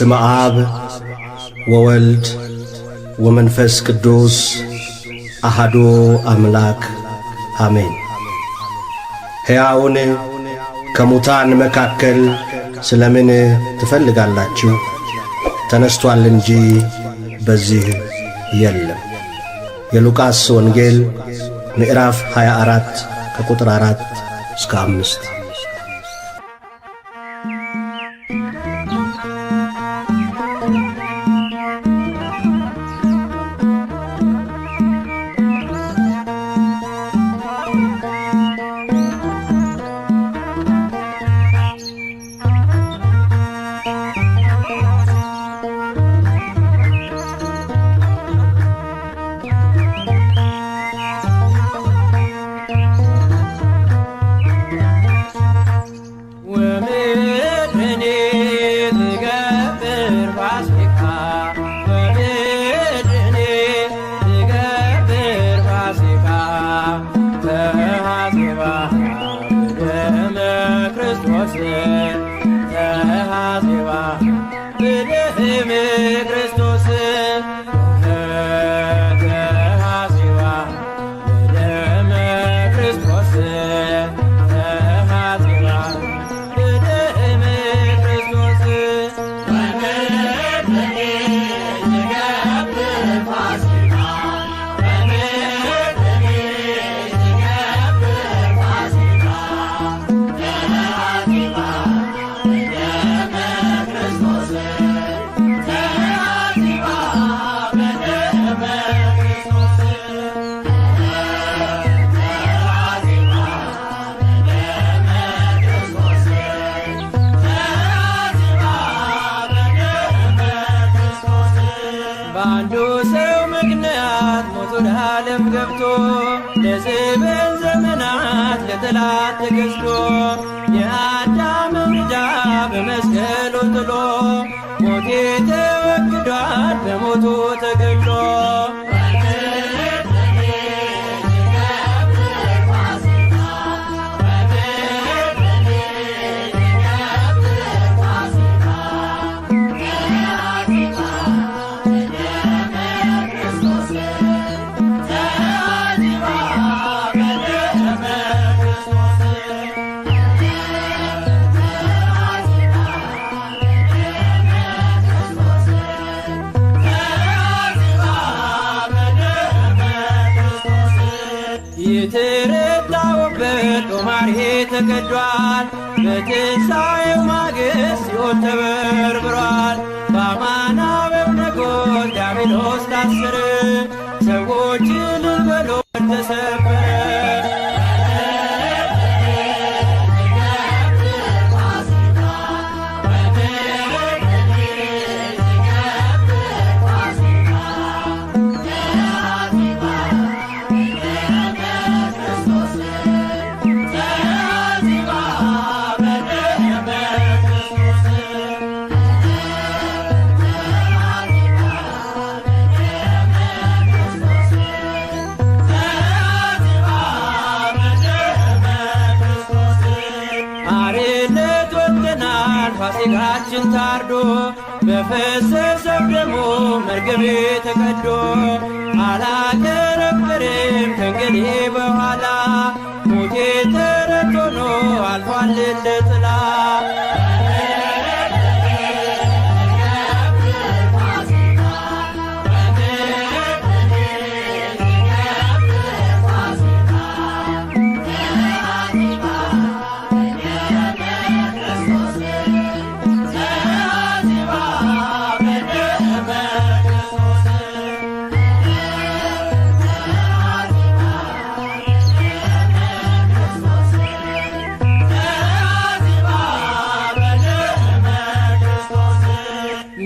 በስመ አብ ወወልድ ወመንፈስ ቅዱስ አሐዱ አምላክ አሜን። ሕያውን ከሙታን መካከል ስለምን ትፈልጋላችሁ? ተነስቷል እንጂ በዚህ የለም። የሉቃስ ወንጌል ምዕራፍ 24 ከቁጥር 4 እስከ 5። በአንዱ ሰው ምክንያት ሞት ወደ ዓለም ገብቶ ለዘበን ዘመናት ለጠላት ተገዝቶ የአዳምን ዕዳ በመስቀሉ ጥሎ ሞቴ ተወግዷል በሞቱ ተገድሎ። የተረታውበት ጦማርሄ ተቀዷል። በትንሣኤው ማግስት ሲኦል ተበርብሯል። በአማናዊው ንጉሥ ዲያብሎስ ታሰረ። ሰዎች እልል በሉ ተሰበረ። ፋሲካችን ታርዶ በፈሰሰው ደሙ መርገሜ ተቀዶ አላከረክርም ከእንግዲህ በኋላ ሞቴ ተረቶ ነው አልፏል እንደ ጥላ።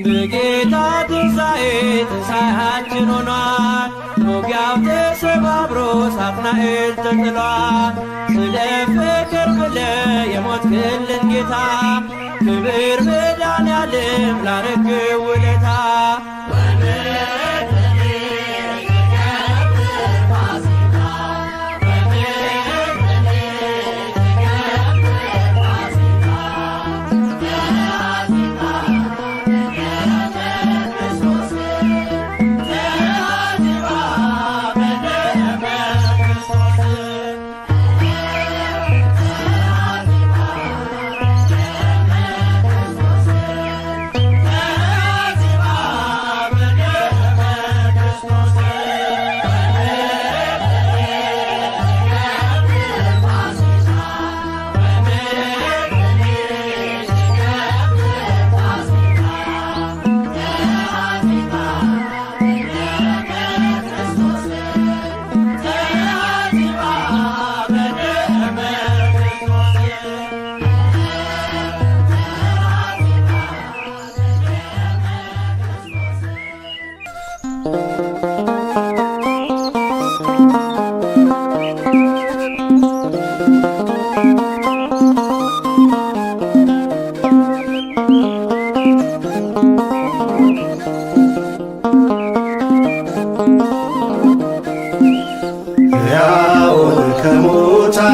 በጌታ ትንሣኤ ትንሣኤያችን ሆኗል። ሞጊያው ተሰባብሮ ሳጥናኤል ተጥሏል። ስለ ፍቅር ብለህ የሞትክልን ጌታ ክብር መድኃኔዓለም ላረግህ ውለታ።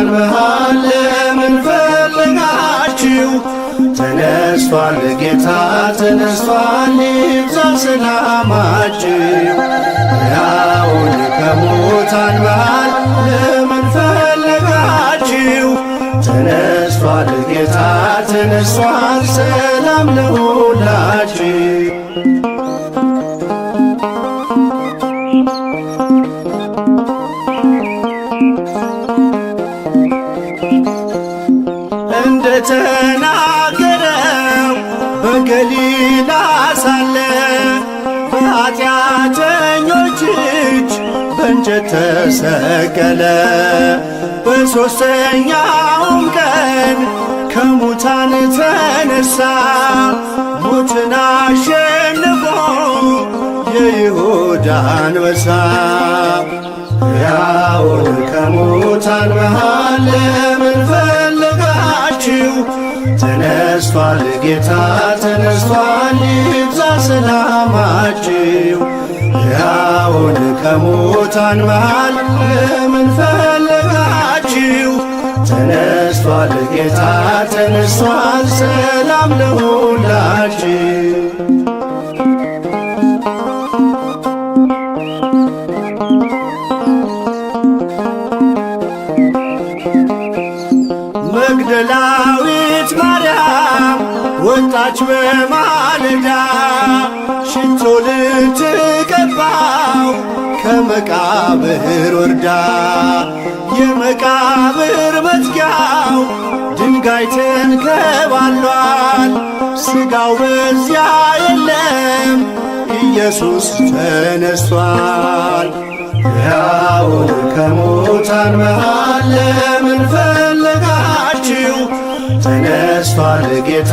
ከሙታን መሃል ለምን ፈለጋችሁ? ተነስቷል ጌታ ተነስቷል፣ ይብዛ ሰላማችሁ። ሕያውን ከሙታን መሃል ለምን ፈለጋችሁ? ተነስቷል ጌታ ተነስቷል፣ ሰላም ለሁላችሁ። እንደተናገረው በገሊላ ሳለ በኃጢአተኞች እጅ በእንጨት ተሰቀለ። በሦስተኛውም ቀን ከሙታን ተነሣ፣ ሞትን አሸንፎ የይሁዳ አንበሳ። ሕያውን ከሙታን መሃል ለምን ፈለጋችሁ? ተነስቷል ጌታ ተነስቷል፣ ይብዛ ሰላማችሁ። ሕያውን ከሙታን መሃል ለምን ፈለጋችሁ? ተነስቷል ጌታ ተነስቷል፣ ሰላም ለሁላችሁ። መግደላዊት ማርያም ወጣች በማለዳ፣ ሽቶ ልትቀባው ከመቃብር ወርዳ። የመቃብር መዝጊያው ድንጋይ ተንከባሏል፣ ሥጋው በዚያ የለም ኢየሱስ ተነስቷል። ሕያውን ከሙታን መሃል ለምን ፈለጋችሁ? ተነስቷል ጌታ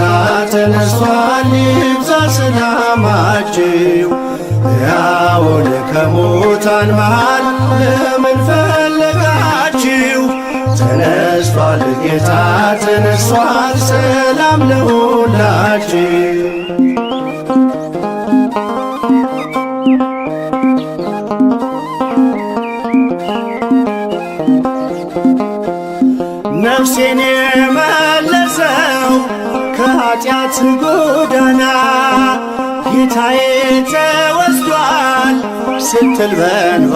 ተነስቷል፣ ይብዛ ሰላማችሁ። ሕያውን ከሙታን መሃል ለምን ፈለጋችሁ? ተነስቷል ጌታ ተነስቷል፣ ሰላም ለሁላችሁ። ነፍሴን የመለሰው ከኃጢአት ጎዳና፣ ጌታዬ ተወስዷል ስትል በእንባ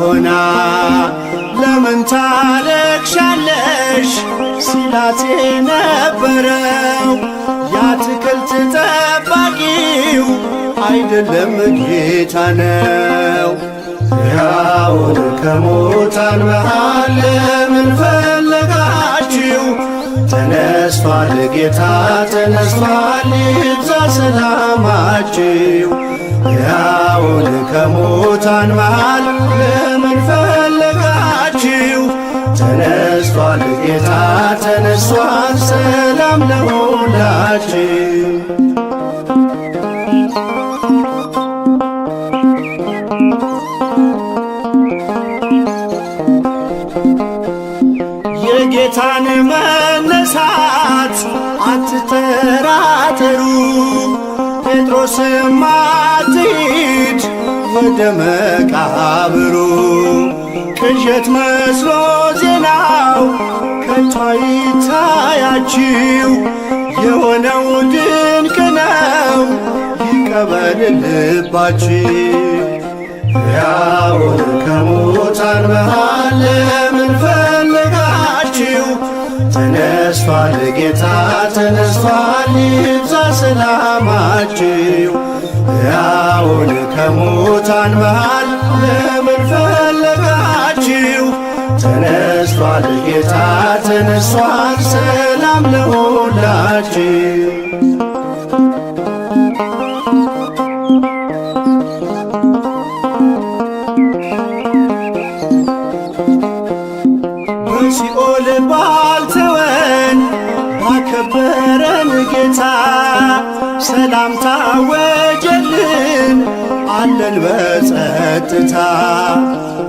ሆና። ለምን ታለቅሻለሽ ሲላት የነበረው የአትክልት ጠባቂው አይደለም ጌታ ነው። ሕያውን ከሙታን መሃል ለምን ፈለጋችሁ? ተነስቷል ጌታ ተነስቷል፣ ይብዛ ሰላማችሁ። ሕያውን ከሙታን መሃል ለምን ፈለጋችሁ? ተነስቷል ጌታ ተነስቷል፣ ሰላም ለሁላችሁ። የጌታን መነሳት አትጠራጠሩ፣ ጴጥሮስም አትሂድ ወደ መቃብሩ። ቅዠት መስሎ ዜናው ከቶ አይታያችሁ፣ የሆነው ድንቅ ነው ይቀበል ልባችሁ። ሕያውን ከሙታን መሃል ለምን ፈለጋችሁ? ተነስቷል ጌታ ተነስቷል፣ ይብዛ ሰላማችሁ። ሕያውን ከሙታን መሃል ለምን ፈለጋችሁ? ተነስቷል ጌታ ተነስቷል፣ ሰላም ለሁላችሁ። በሲኦል ባልተወን ባከበረን ጌታ ሰላምታ ወጀልን አለን በጸጥታ።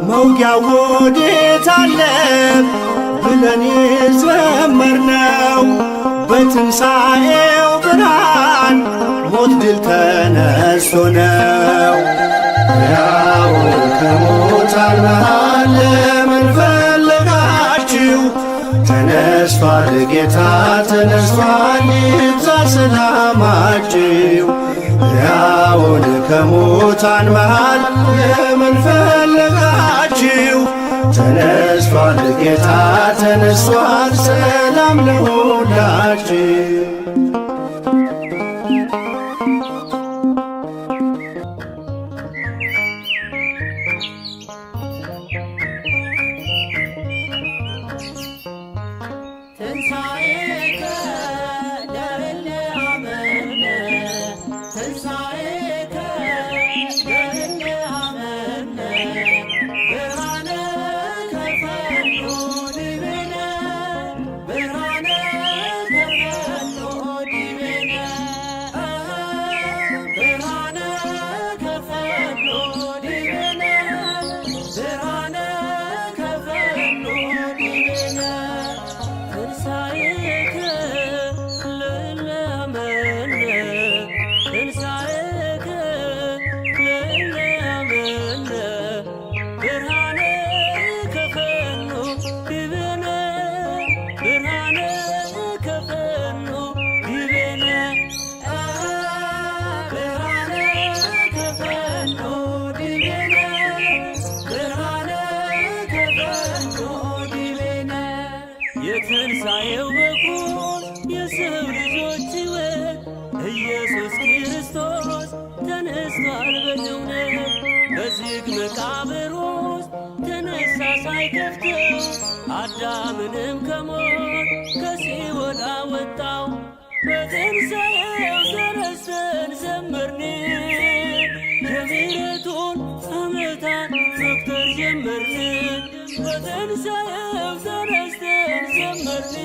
መውጊያው ወዴት አለ ብለን የዘመርነው በትንሣኤው ብርሃን ሞት ድል ተነስቶ ነው። ሕያውን ከሙታን መሃል ለምን ፈለጋችሁ? ተነስቷል ጌታ ተነስቷል፣ ይብዛ ሰላማችሁ። ሕያውን ከሙታን መሃል ለምን ፈለጋችሁ? ተነስቷል ጌታ ተነስቷል፣ ሰላም ለሁላችሁ። የትንሣኤው በኩር የሰው ልጆች ሕይወት ኢየሱስ ክርስቶስ ተነስቷል በእውነት። በዝግ መቃብር ውስጥ ተነሳ ሳይከፍተው፣ አዳምንም ከሞት ከሲኦል አወጣው። በትንሣኤው ተነስተን ዘመርን፣ የምሕረቱን ዓመታት መቁጠር ጀመርን። በትንሣኤው ተነስተን ዘመርን፣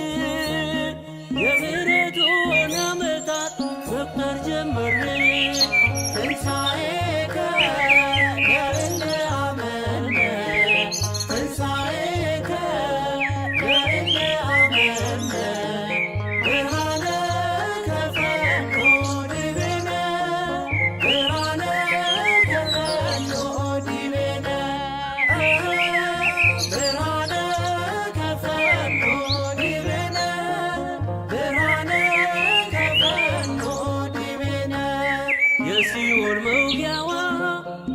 የምሕረቱን ዓመታት መቁጠር ጀመርን። ትንሣኤከ ለእለ አመነ፣ ትንሣኤከ ለእለ አመነ፣ ብርሃነ ከፈኖ ዲቤነ፣ ብርሃነ ከፈኖ ዲቤነ፣ ብርሃነ ከፈኖ ዲቤነ፣ ብርሃነ ከፈኖ ዲቤነ። የሲኦል መውጊያዋ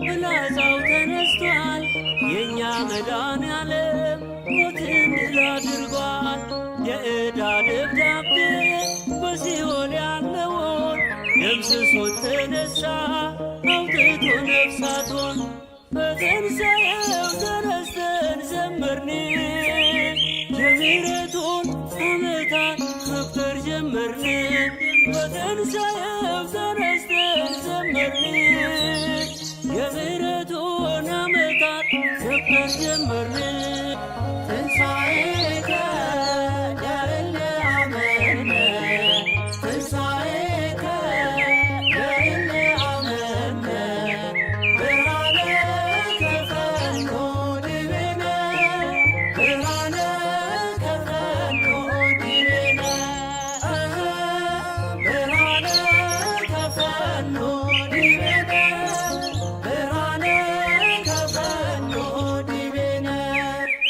ፍላጻው ተነስቷል። የእኛ መድኃኔዓለም ሞትን ድል አድርጓል። የዕዳ ደብዳቤ በሲኦል ያለውን ደምስሶት ተነሳ አውጥቶ ነፍሳቱን። በትንሣኤው ተነስተን ዘመርን፣ የምሕረቱን ዓመታት መቁጠር ጀመርን። በትንሣኤው ተነስተን ዘመርን፣ የምሕረቱን ዓመታት መቁጠር ጀመርን። ትንሣኤከ ለእለ አመነ፣ ትንሣኤከ ለእለ አመነ፣ ብርሃነ ከፈኖ ዲቤነ፣ ብርሃነ ከፈኖ ዲቤነ፣ ብርሃነ ከፈኖ ዲቤነ፣ ብርሃነ ከፈኖ ዲቤነ።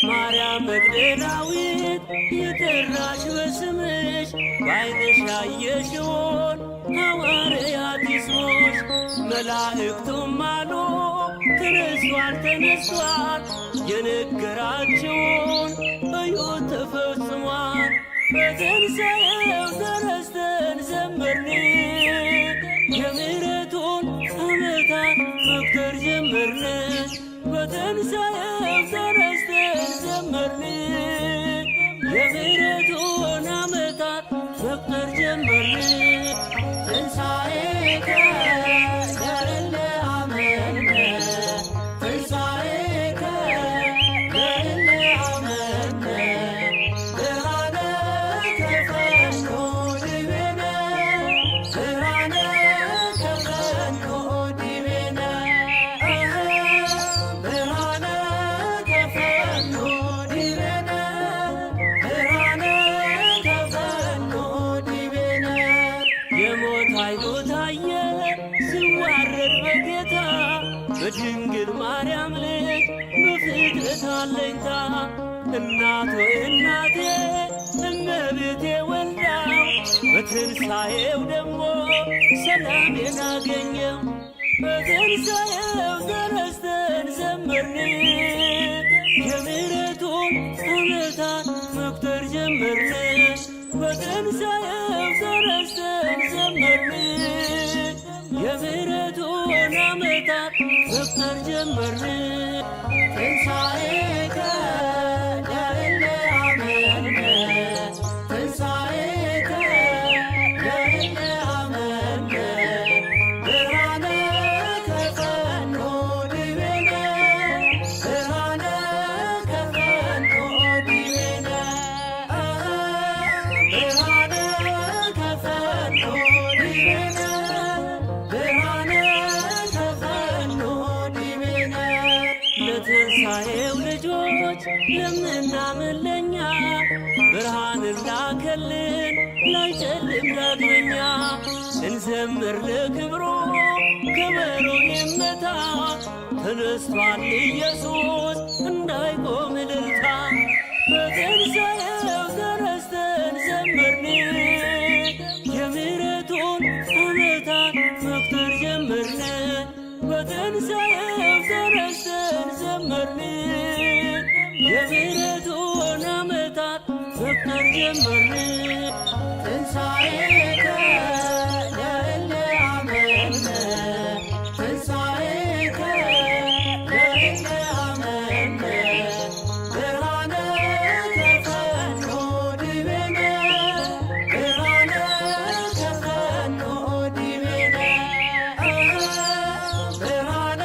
ማርያም መግደላዊት የጠራሽ በስምሽ፣ በዓይንሽ ያየሽውን ሐዋርያት ይስሙሽ። መላእክቱም አሉ ተነስቷል ተነስቷል፣ የነገራችውን እዩት ተፈጽሟል። በትንሣኤው ተነስተን ዘመርን፣ የምሕረቱን ዓመታት መቁጠር ጀመርን። በትንሣኤው ተነስተን ዘመርን፣ የምሕረቱን ዓመታት መቁጠር ጀመርን። ትንሣኤከ ለእለ አመነ፣ ትንሣኤከ ለእለ አመነ፣ ብርሃነ ከፈኖ ዲቤነ፣ ብርሃነ ከፈኖ ዲቤነ፣ ብርሃነ ከፈኖ ዲቤነ፣ ብርሃነ ከፈኖ ዲቤነ። የሞት ኃይሉ ታየ ሲዋረድ በጌታ፣ በድንግል ማርያም ልጅ በፍጥረት አለኝታ። እናት ሆይ እናቴ እመቤቴ ወልዳው በትንሣኤው ደግሞ ሰላሜን አገኘው። በትንሣኤው ተነስተን ዘመርን የምሕረቱን ዓመታት መቁጠር ጀመርን። በትንሣኤው ተነስተን ዘመርን የምሕረቱን ዓመታት መቁጠር ጀመርን። ትንሣኤከ ለእለ አመንነ ትንሣኤከ ለእለ አመንነ ብርሃነ ከፈኖ ዲቤነ ብርሃነ ከፈኖ ዲቤነ ብርሃነ ከፈኖ ዲቤነ ብርሃነ ከፈኖ ዲቤነ ለትንሣኤው ልጆች የምናምን ለኛ ብርሃንን ላከልን ላይጨልም ዳግመኛ። እንዘምር ለክብሩ ከበሮ ይመታ ተነስቷል ኢየሱስ እንዳይቆም እልልታ። በትንሣኤው ተነስተን ዘመርን የምሕረቱን ዓመታት መቁጠር ጀመርን። በትንሣኤው ተነስተን ዘመርን የምሕረቱን ዓመታት መቁጠር ጀመርን። ትንሣኤከ ለእለ አመንነ ትንሣኤከ ለእለ አመንነ ብርሃነ ከፈኖ ዲቤነ ብርሃነ ከፈኖ ዲቤነ ብርሃነ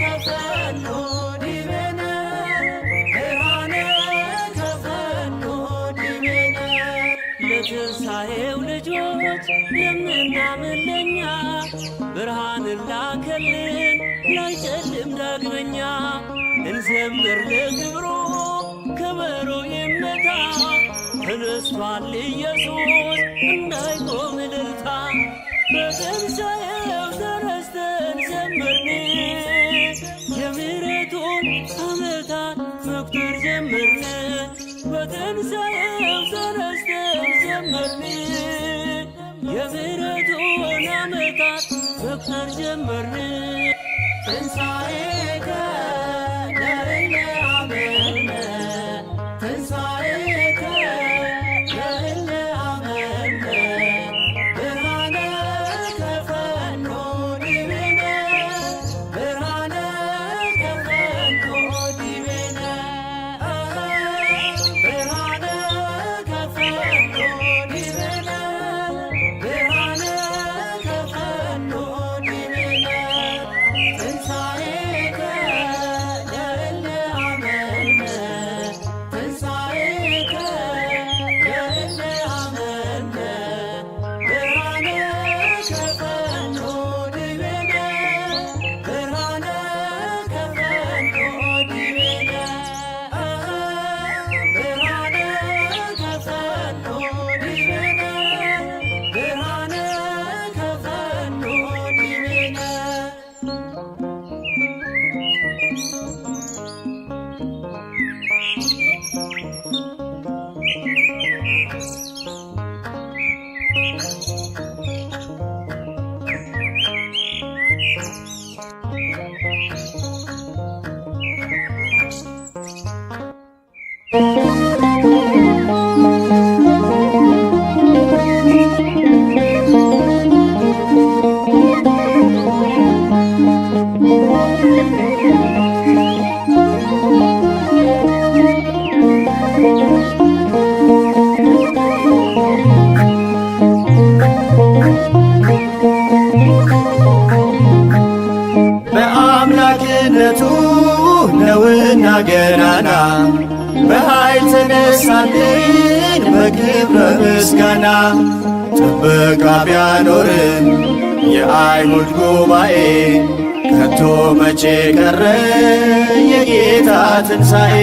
ከፈኖ ዲቤነ ብርሃነ ከፈኖ ዲቤነ ለትንሣኤው ልጆች የምናምን ለኛ ብርሃንን ላከልን ላይጨልም ዳግመኛ። እንዘምር ለክብሩ ከበሮ ይመታ ተነስቷል ኢየሱስ እንዳይቆም እልልታ። በትንሣኤው ተነስተን ዘመርን የምሕረቱን ዓመታት መቁጠር ጀመርን። በትንሣኤው ተነስተን ዘመርን የምሕረቱን ዓመታት መቁጠር ጀመርን። ትንሣኤከ ለእለ አመንነ ትንሣኤከ ለእለ አመንነ ብርሃነ ከፈኖ ዲቤነ ብርሃነ ከፈኖ ዲቤነ ብርሃነ ከፈኖ ዲቤነ ብርሃነ ከፈኖ ዲቤነ ትንሣኤከ ለእለ አመንነ ትንሣኤከ ለእለ አመንነ ብርሃነ ከፈኖ ዲቤነ ብርሃነ ከፈኖ ዲቤነ ብርሃነ ከፈኖ ዲቤነ ብርሃነ ከፈኖ ዲቤነ በአምላክነቱ ነውና ገናና በኃይል ተነሳልን በክብረ ምስጋና። ጥበቃ ቢያኖርም የአይሁድ ጉባኤ ከቶ መቼ ቀረ የጌታ ትንሣኤ።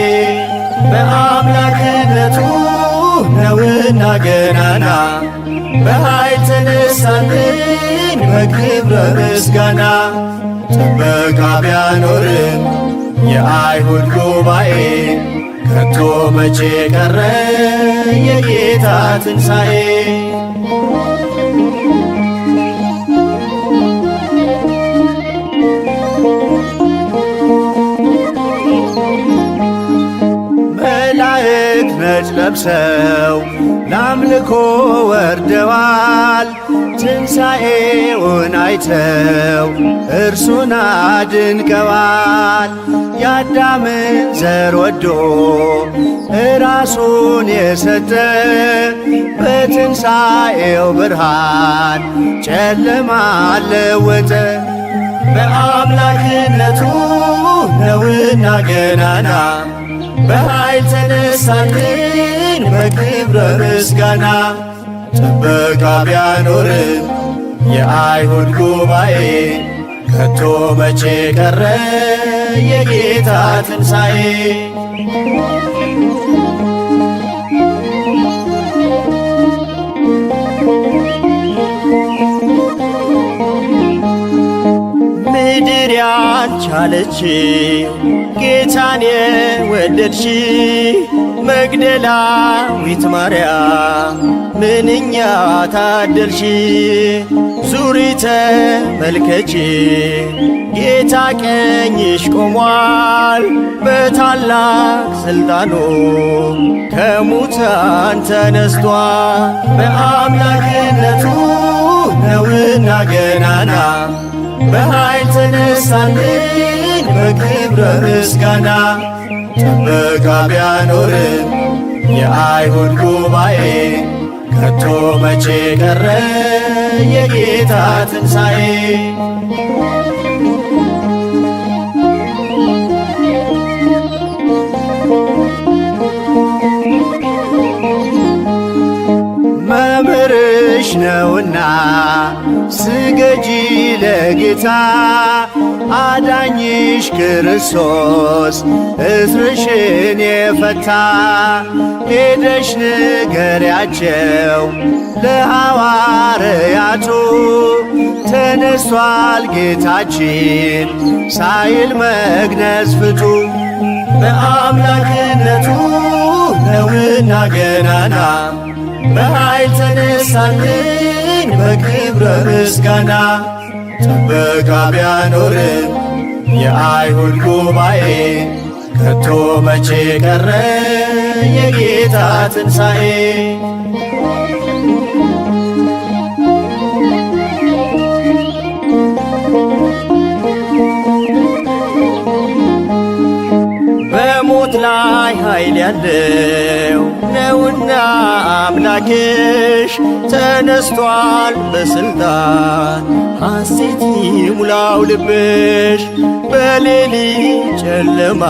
በአምላክነቱ ነውና ገናና በኃይል ተነሳልን በክብረ ምስጋና። ጥበቃ ቢያኖርም የአይሁድ ጉባኤ ከቶ መቼ ቀረ የጌታ ትንሣኤ። መላእክት ነጭ ለብሰው ለአምልኮ ወርደዋል። ትንሣኤውን አይተው እርሱን አድንቀዋል። የአዳምን ዘር ወዶ እራሱን የሰጠ በትንሣኤው ብርሃን ጨለማ ለወጠ። በአምላክነቱ ነውና ገናና በኃይል ተነሳልን በክብረ ምስጋና። ጥበቃ ቢያኖርም የአይሁድ ጉባኤ ከቶ መቼ ቀረ የጌታ ትንሣኤ። ምድር ያልቻለችው ጌታን የወደድሽ መግደላዊት ማርያም ምንኛ ታደልሽ። ዙሪ ተመልከቺ ጌታ ቀኝሽ ቆሟል። በታላቅ ሥልጣኑ ከሙታን ተነስቷል። በአምላክነቱ ነውና ገናና በኃይል ተነሳልን በክብረ ምስጋና። ጥበቃ ቢያኖርም የአይሁድ ጉባኤ ከቶ መቼ ቀረ የጌታ ትንሣኤ። መምህርሽ ነውና ስገጂ ለጌታ አዳኝሽ ክርስቶስ እስርሽን የፈታ። ሄደሽ ንገሪያቸው ለሐዋርያቱ ተነስቷል ጌታችን ሳይል መግነዝ ፍቱ። በአምላክነቱ ነውና ገናና በኃይል ተነሳልን በክብረ ምስጋና። ጥበቃ ቢያኖርም የአይሁድ ጉባኤ ከቶ መቼ ቀረ የጌታ ትንሣኤ። በሞት ላይ ኃይል ያለው ነውና አምላክሽ ተነስቷል በሥልጣን ሐሴት ይሙላው ልብሽ። በሌሊት ጨለማ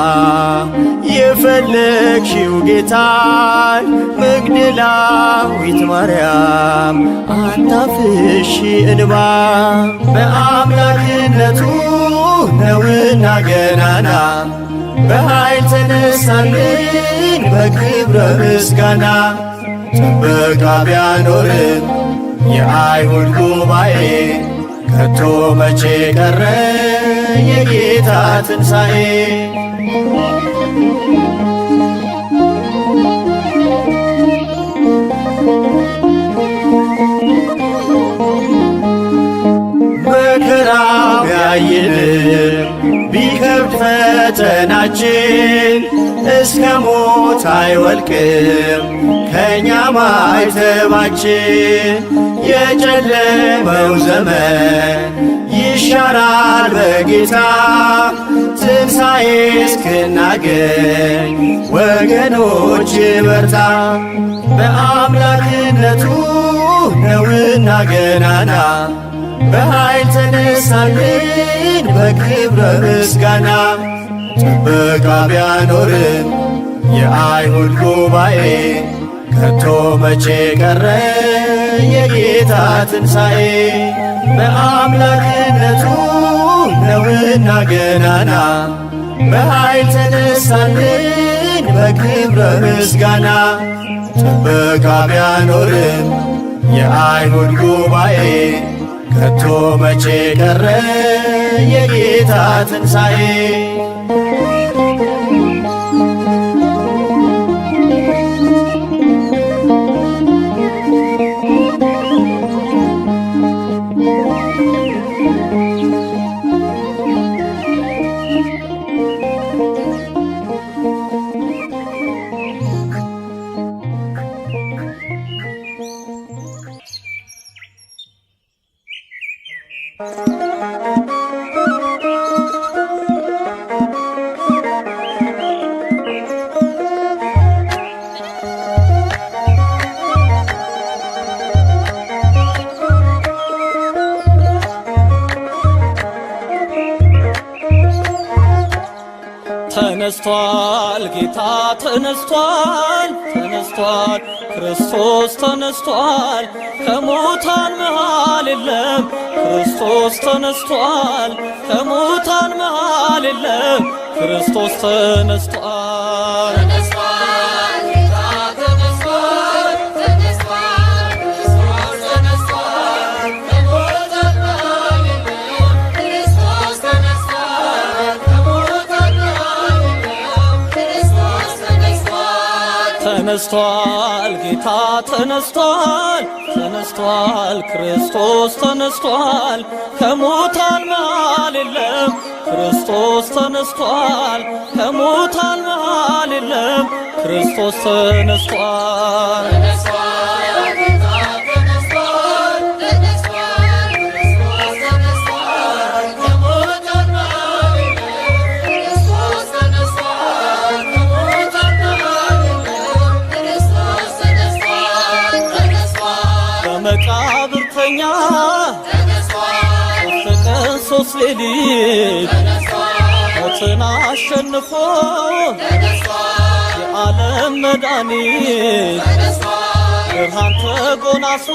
የፈለግሽው ጌታን መግደላዊት ማርያም አታፍሺ እንባ። በአምላክነቱ ነውና ገናና በኃይል ተነሳልን በክብረ ምስጋና። ጥበቃ ቢያኖርም የአይሁድ ጉባኤ ከቶ መቼ ቀረ የጌታ ትንሣኤ። መከራው ቢያይልም ቢከብድ ፈተናችን እስከ ሞት አይወልቅም ከእኛ ማይተባችን። የጨለመው ዘመን ይሻራል በጌታ ትንሣኤ እስክናገኝ ወገኖች በርታ። በአምላክነቱ ነውና ገናና በኃይል ተነሳልን በክብረ ምስጋና። ጥበቃ ቢያኖርም የአይሁድ ጉባኤ ከቶ መቼ ቀረ የጌታ ትንሣኤ። በአምላክነቱ ነውና ገናና በኃይል ተነሳልን በክብረ ምስጋና። ጥበቃ ቢያኖርም የአይሁድ ጉባኤ ከቶ መቼ ቀረ የጌታ ትንሣኤ። ተነስቷል ጌታ ተነስቷል ተነስቷል ክርስቶስ ተነስቷል ከሙታን መሃል የለም ክርስቶስ ተነስቷል ከሙታን መሃል የለም ክርስቶስ ተነስቷል ተነስቷል ጌታ ተነስቷል ተነስቷል ክርስቶስ ተነስቷል ከሙታን መሃል የለም ክርስቶስ ተነስቷል ከሙታን መሃል የለም ክርስቶስ ተነስቷል መቃብርተኛ ሶስት ቀን ሶስት ሌሊት ሞትን አሸንፎ የዓለም መድኃኒት ብርሃን ተጎናጽፎ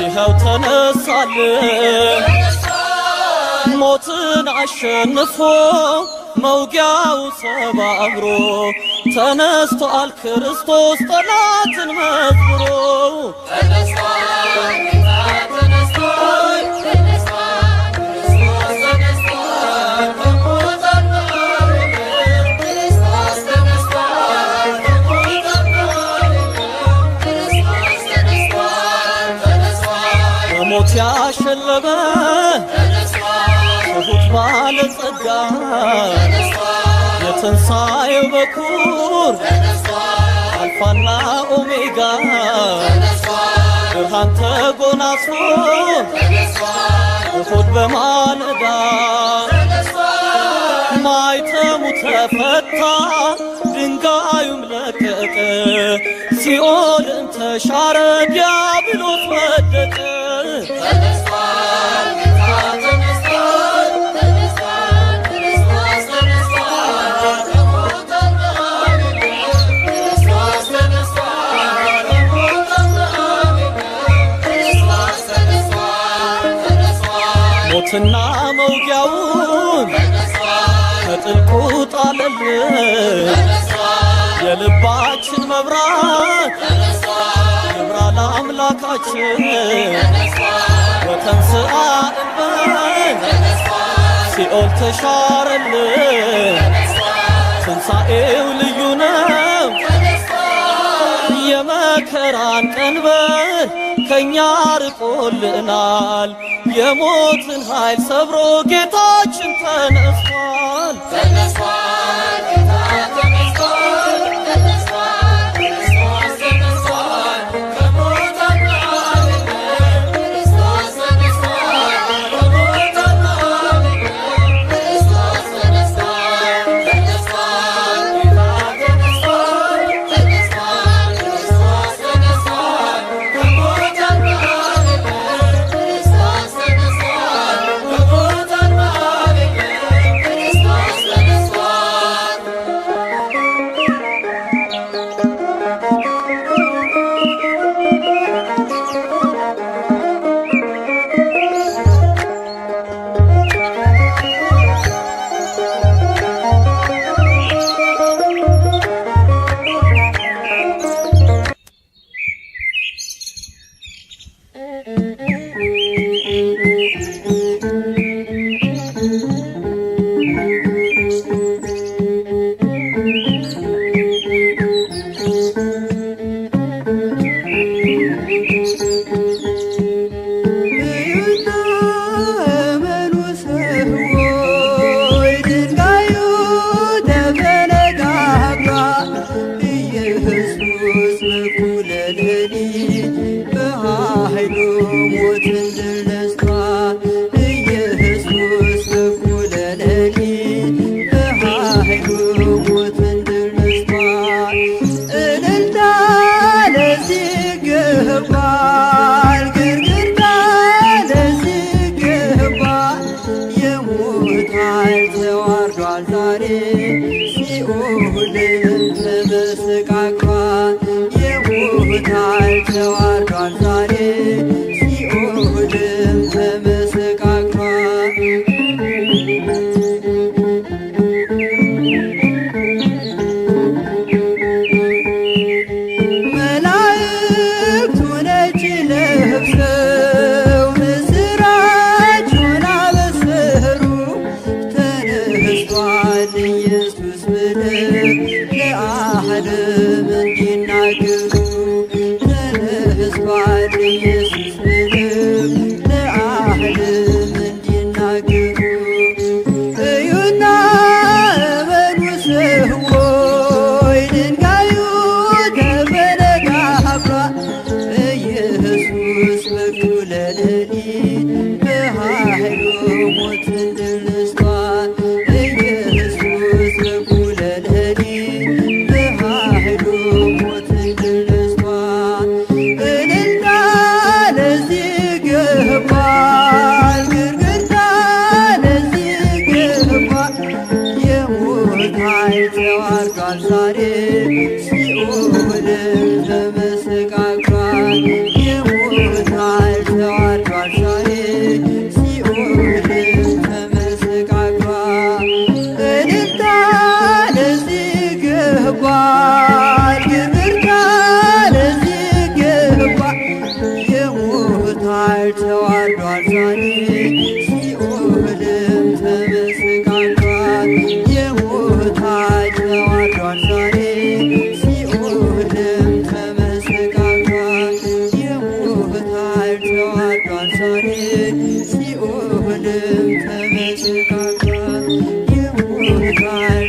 ይኸው ተነሳልን ሞትን አሸንፎ መውጊያው ሰባብሮ ተነስቷል ክርስቶስ ጠላትን መዝብሮ ተነስቷል ጌታ ተነስቷል ተነስቷል ክርስቶስ ተነስቷል ከሙታን መሃል የለም ክርስቶስ ተነስቷል ከሙታን መሃል የለም ክርስቶስ ተነስቷል ተነስቷል በሞት ያሸለበ ትሑት ባለጸጋ የትንሣኤው በኩር አልፋና ኦሜጋ ብርሃን ተጎናጽፎ እሁድ በማለዳ ማይተሙ ተፈታ ድንጋዩም ለቀቀ ሲኦልም ተሻረ ዲያብሎስ ወደቀ ሞትና መውጊያውን ከጥልቁ ጣለልን የልባችን መብራት ይብራ ለአምላካችን ወተንሥአ እምበይን ሲኦል ተሻረልን ትንሣኤው ልዩ ነው የመከራን ቀንበር ከኛ ርቆልናል የሞትን ኃይል ሰብሮ ጌታችን ተነስቷል ተነስቷል ጌታ ተነስቷል ተነስቷል ክርስቶስ ተነስቷል ከሙታን መሃል የለም ክርስቶስ ተነስቷል ከሙታን መሃል የለም ክርስቶስ ተነስቷል ተነስቷል ጌታ ተነስቷል ተነስቷል ክርስቶስ ተነስቷል ከሙታን መሃል የለም ክርስቶስ ተነስቷል ከሙታን መሃል የለም ተዋርዷል ዛሬ ሲኦልም ተመሰቃቅሏል። የሞት ኃይል ተዋርዷል ዛሬ ሲኦልም ተመሰቃቅሏል። መላእክቱ ነጭ ለብሰው ምስራቹን አበሰሩ። ተነስቷል ኢየሱስ ብለው ለዓለም እንዲናገሩ። ተነስቷል ኢየሱስ ብለው ለዓለም እንዲናገሩ። እዩና እመኑ ሰዎች ድንጋዩ ተፈነቃቅሏል። ኢየሱስ በእኩለ ሌሊት በኃይሉ ሞትን ድል ነስቷል። ኢየሱስ በእኩለ ሌሊት በኃይሉ ሞትን ድል ነስቷል። እልልታ ለዚህ ይገባል፣ ግርግርታ ለዚህ ይገባል። የሞት ኃይል ተዋርዷል ዛሬ ሲኦልም ተመሰቃቅሏል። የሞት ኃይል ተዋርዷል ዛሬ ሲኦልም ተመሰቃቅሏል። እልልታ ለዚህ ይገባል፣ ግርግርታ ለዚህ ይገባል። የሞት ኃይል ተዋርዷል ዛሬ ሲኦልም ተመሰቃቅሏል። የሞት ኃይል ተዋርዷል ዛሬ ሲኦልም ተመሰቃቅሏል። የሞት ኃይል ተዋርዷል ዛሬ ሲኦልም ተመሰቃቅሏል። የሞት ኃይል